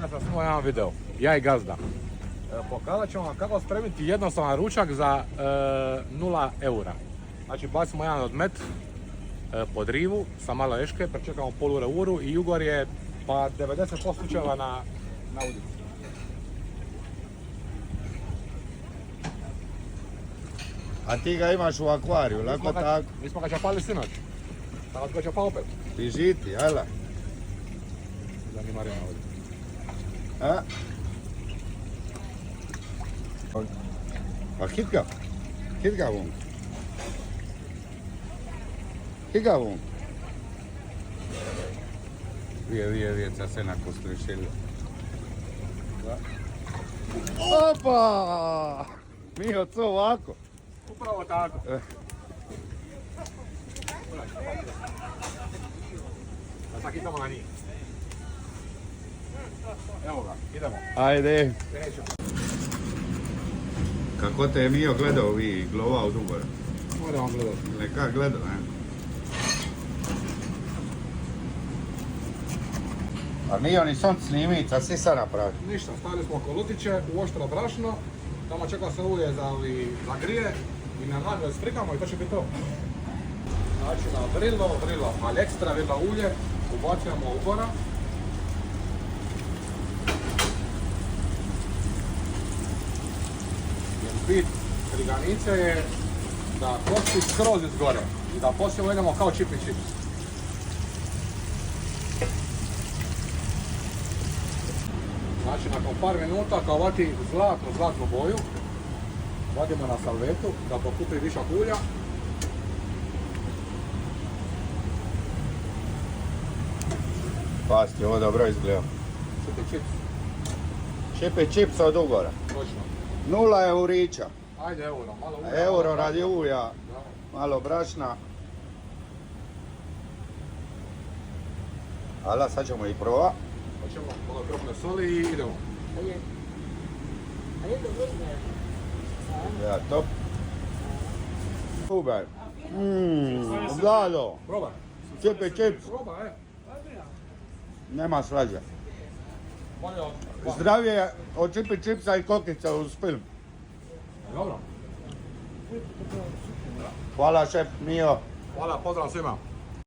danas sam snimao jedan video, ja i gazda. Pokazat ćemo vam kako spremiti jednostavan ručak za 0 eura. Znači bacimo jedan odmet pod rivu sa malo eške, prečekamo polu uru i jugor je pa 90% slučajeva na udicu. A ti ga imaš u akvariju, lako tako? Mi smo ga čapali sinoć. Sada ga čapa opet. Ti žiti, jel? Zanimarina ovdje. A? Pa hit ga vun. Vije, ca se na kostrišilju. Opa! Mijo, co ovako? Upravo tako. Da sad idemo na njih. Evo ga, idemo. Ajde. Krećemo. Kako te je Mijo gledao vi, glova od ugora? Moramo gledati. Neka gledao, ne? A Mijo ni son snimica, si sad napravi. Ništa, stavili smo kolutiće u oštro brašno. Tamo čeka se ulje za grije i na naglo sprikamo i to će biti to. Znači na vrilo, ali ekstra vrilo ulje, ubacujemo ubora. Bit friganice je da kosti skroz izgore i da poslije jedemo kao čip i čips. Znači nakon par minuta kao vati zlatnu boju, vadimo na salvetu da pokupi višak ulja. Pasti, ovo dobro izgleda. Čip i čips. Čip i čips od ugora. Točno. 0 eurića. Ajde euro, malo ulja. Euro radi ulja, malo brašna. Ala, sad ćemo i prova. Hoćemo malo krupne soli i idemo. Ja, top. Super. Vlado. Probaj. Čip i čips. Probaj, Nema slađa. Bolje od... Zdravije od čip i čipsa i kokica uz film. Dobro. Hvala šef Mijo. Hvala, pozdrav svima.